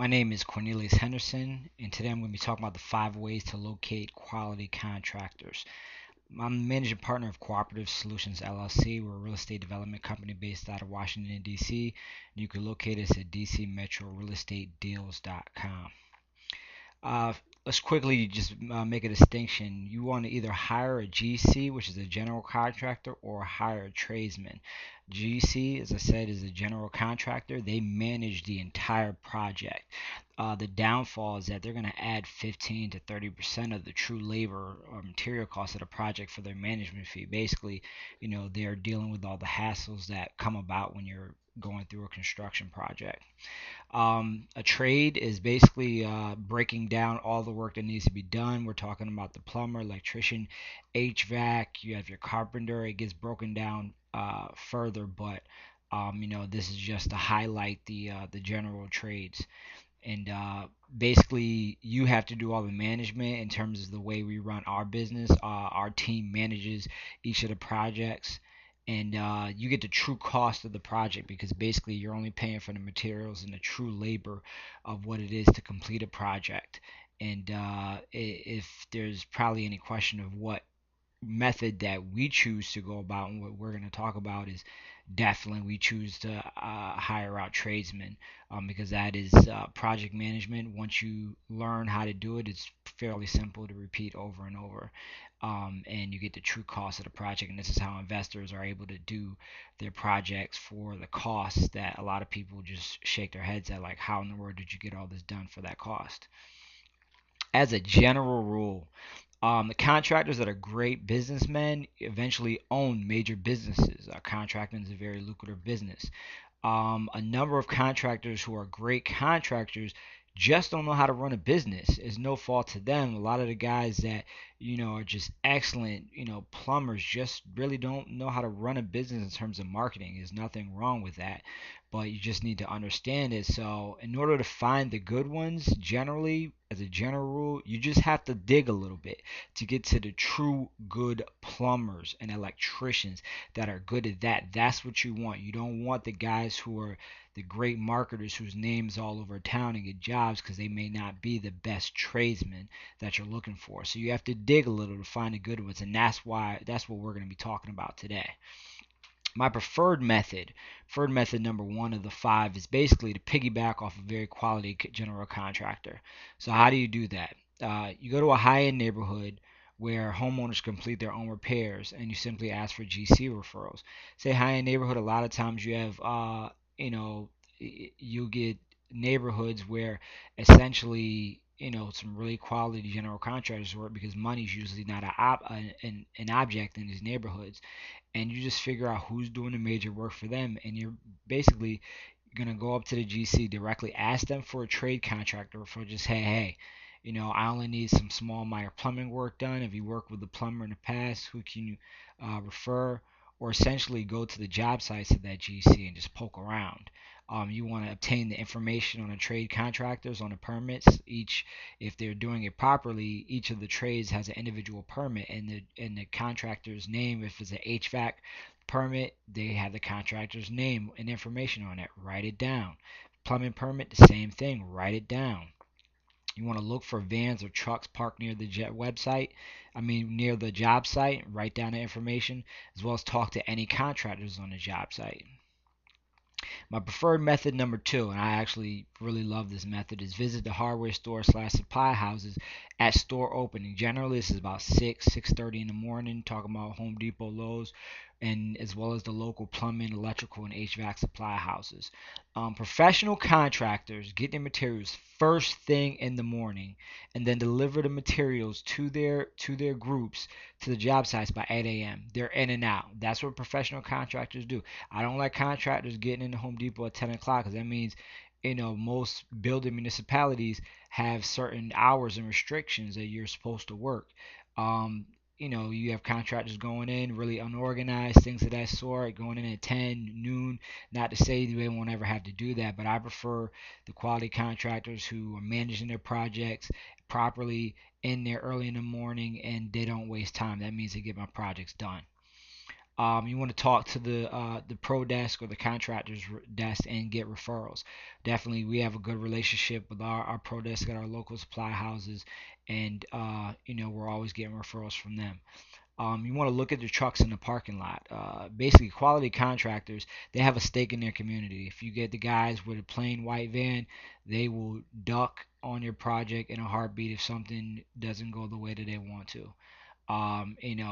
My name is Cornelius Henderson, and today I'm going to be talking about the 5 ways to locate quality contractors. I'm the managing partner of Cooperative Solutions LLC. We're a real estate development company based out of Washington, D.C. You can locate us at dcmetrorealestatedeals.com. Uh, let's quickly just make a distinction. You want to either hire a GC, which is a general contractor, or hire a tradesman. GC, as I said, is a general contractor. They manage the entire project. The downfall is that they're going to add 15 to 30% of the true labor or material cost of the project for their management fee. Basically, they're dealing with all the hassles that come about when you're going through a construction project. A trade is basically breaking down all the work that needs to be done. We're talking about the plumber, electrician, HVAC. You have your carpenter. It gets broken down further, but this is just to highlight the general trades. And basically, you have to do all the management in terms of the way we run our business. Our team manages each of the projects, and you get the true cost of the project because basically you're only paying for the materials and the true labor of what it is to complete a project. And if there's probably any question of what method that we choose to go about, and what we're going to talk about is definitely we choose to hire out tradesmen, because that is project management. Once you learn how to do it, it's fairly simple to repeat over and over, and you get the true cost of the project. And this is how investors are able to do their projects for the costs that a lot of people just shake their heads at, like, how in the world did you get all this done for that cost? As a general rule, the contractors that are great businessmen eventually own major businesses. Contracting is a very lucrative business. A number of contractors who are great contractors just don't know how to run a business. It's no fault to them. A lot of the guys that are just excellent plumbers just really don't know how to run a business in terms of marketing. There's nothing wrong with that, but you just need to understand it. So in order to find the good ones, generally, as a general rule, you just have to dig a little bit to get to the true good plumbers and electricians that are good at that. That's what you want. You don't want the guys who are the great marketers whose names all over town and get jobs because they may not be the best tradesmen that you're looking for. So you have to dig a little to find the good ones, and that's what we're going to be talking about today. My preferred method number one of the five, is basically to piggyback off a very quality general contractor. So how do you do that? You go to a high-end neighborhood where homeowners complete their own repairs, and you simply ask for GC referrals. Say high-end neighborhood, a lot of times you have, you know, you get neighborhoods where essentially some really quality general contractors work because money is usually not an object in these neighborhoods, and you just figure out who's doing the major work for them, and you're basically gonna go up to the GC directly, ask them for a trade contractor, for just, hey, I only need some small minor plumbing work done. If you worked with a plumber in the past, who can you refer? Or essentially go to the job sites of that GC and just poke around. You want to obtain the information on the trade contractors, on the permits. If they're doing it properly, each of the trades has an individual permit, and the contractor's name. If it's an HVAC permit, they have the contractor's name and information on it. Write it down. Plumbing permit, the same thing. Write it down. You want to look for vans or trucks parked near the near the job site. Write down the information, as well as talk to any contractors on the job site. My preferred method number two, and I actually really love this method, is visit the hardware store slash supply houses at store opening. Generally, this is about 6:30 in the morning. Talking about Home Depot, Lowe's, and as well as the local plumbing, electrical, and HVAC supply houses. Professional contractors get their materials first thing in the morning, and then deliver the materials to their groups, to the job sites by 8 a.m. They're in and out. That's what professional contractors do. I don't like contractors getting into Home Depot at 10 o'clock, because that means most building municipalities have certain hours and restrictions that you're supposed to work. Um, you have contractors going in really unorganized, things of that sort, going in at 10, noon. Not to say they won't ever have to do that, but I prefer the quality contractors who are managing their projects properly, in there early in the morning, and they don't waste time. That means they get my projects done. You want to talk to the pro desk or the contractors desk and get referrals. Definitely, we have a good relationship with our pro desk at our local supply houses, and we're always getting referrals from them. You want to look at the trucks in the parking lot. Basically, quality contractors, they have a stake in their community. If you get the guys with a plain white van, they will duck on your project in a heartbeat if something doesn't go the way that they want to.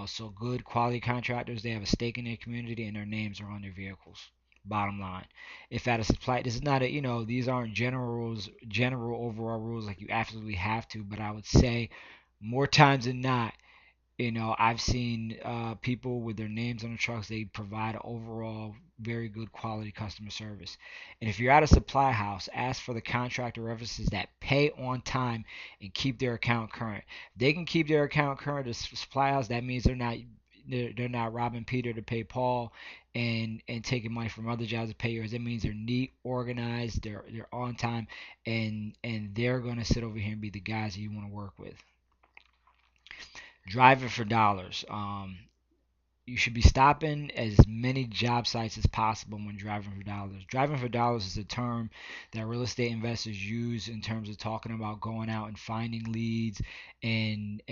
So good quality contractors, they have a stake in their community and their names are on their vehicles. Bottom line, if at a supply, this is not a, these aren't general rules, general overall rules like you absolutely have to, but I would say more times than not, I've seen people with their names on the trucks. They provide overall very good quality customer service. And if you're at a supply house, ask for the contractor references that pay on time and keep their account current. They can keep their account current as supply house. That means they're not robbing Peter to pay Paul and taking money from other jobs to pay yours. It means they're neat, organized, they're on time, and they're gonna sit over here and be the guys that you want to work with. Driving for dollars. You should be stopping as many job sites as possible when driving for dollars. Driving for dollars is a term that real estate investors use in terms of talking about going out and finding leads and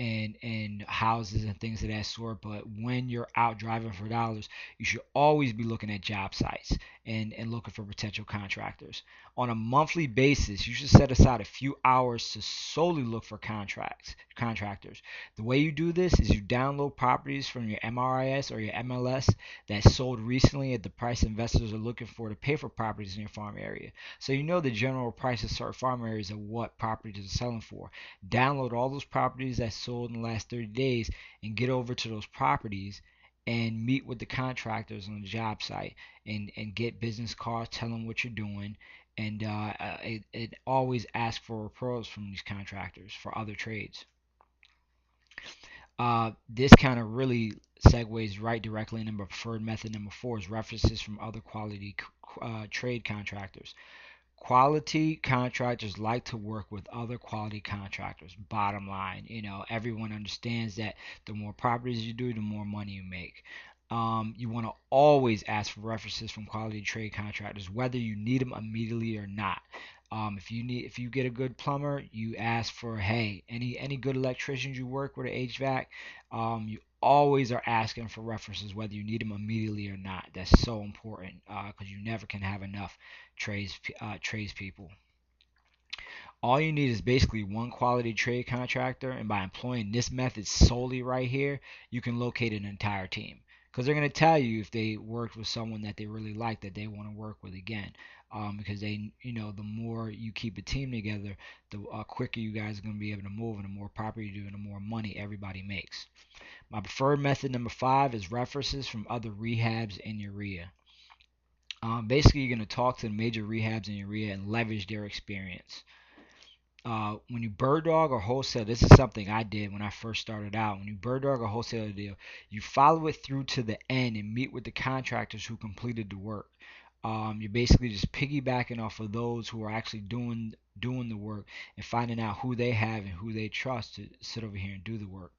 houses and things of that sort. But when you're out driving for dollars, you should always be looking at job sites and looking for potential contractors. On a monthly basis, you should set aside a few hours to solely look for contractors. The way you do this is you download properties from your MRIS or your MLS that sold recently at the price investors are looking for to pay for properties in your farm area. So you know the general price of certain farm areas of what properties are selling for. Download all those properties that sold in the last 30 days and get over to those properties and meet with the contractors on the job site and get business cards, tell them what you're doing, and it always asks for referrals from these contractors for other trades. This kind of really segues right directly into preferred method number four is references from other quality trade contractors. Quality contractors like to work with other quality contractors. Bottom line, everyone understands that the more properties you do, the more money you make. You want to always ask for references from quality trade contractors, whether you need them immediately or not. If you get a good plumber, you ask for, hey, any good electricians you work with, or HVAC. You always are asking for references, whether you need them immediately or not. That's so important because you never can have enough trades people. All you need is basically one quality trade contractor, and by employing this method solely right here, you can locate an entire team. Because they're going to tell you if they worked with someone that they really like that they want to work with again. Because the more you keep a team together, the quicker you guys are going to be able to move, and the more property you do, and the more money everybody makes. My preferred method number five is references from other rehabs in your area. Basically, you're going to talk to the major rehabs in your area and leverage their experience. When you bird dog or wholesale, this is something I did when I first started out. When you bird dog or wholesale a deal, you follow it through to the end and meet with the contractors who completed the work. You're basically just piggybacking off of those who are actually doing the work and finding out who they have and who they trust to sit over here and do the work.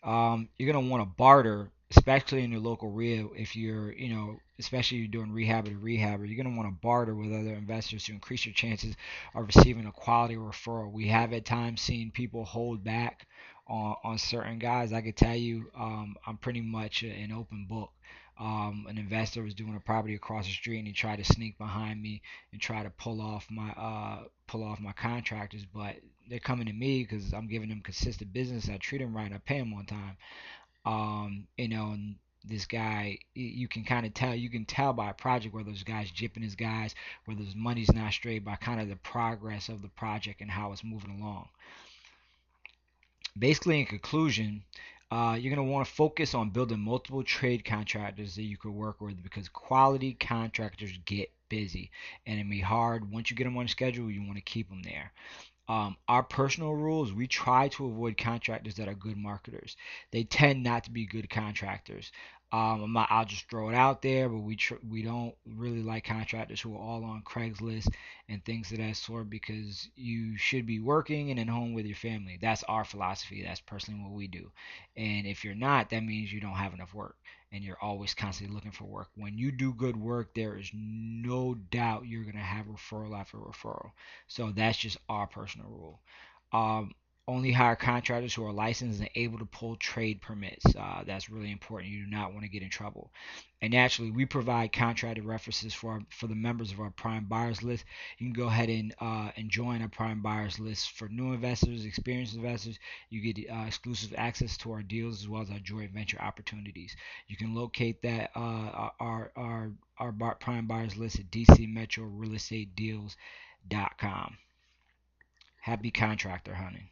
You're gonna want to barter, especially in your local area. If you're, especially if you're doing rehab to rehab, you're gonna want to barter with other investors to increase your chances of receiving a quality referral. We have at times seen people hold back on certain guys. I could tell you, I'm pretty much an open book. An investor was doing a property across the street and he tried to sneak behind me and try to pull off my contractors, but they're coming to me because I'm giving them consistent business. I treat them right. I pay them on time. And this guy, you can kind of tell. You can tell by a project whether this guy's jipping his guys, whether his money's not straight by kind of the progress of the project and how it's moving along. Basically, in conclusion, you're going to want to focus on building multiple trade contractors that you could work with because quality contractors get busy and it may be hard. Once you get them on schedule, you want to keep them there. Our personal rules, we try to avoid contractors that are good marketers. They tend not to be good contractors. I'll just throw it out there, but we don't really like contractors who are all on Craigslist and things of that sort, because you should be working and at home with your family. That's our philosophy. That's personally what we do. And if you're not, that means you don't have enough work and you're always constantly looking for work. When you do good work, there is no doubt you're gonna have referral after referral. So that's just our personal rule. Um, Only hire contractors who are licensed and able to pull trade permits. That's really important. You do not want to get in trouble. And naturally, we provide contractor references for the members of our prime buyers list. You can go ahead and join our prime buyers list for new investors, experienced investors. You get exclusive access to our deals as well as our joint venture opportunities. You can locate that our prime buyers list at dcmetrorealestatedeals.com. Happy contractor hunting.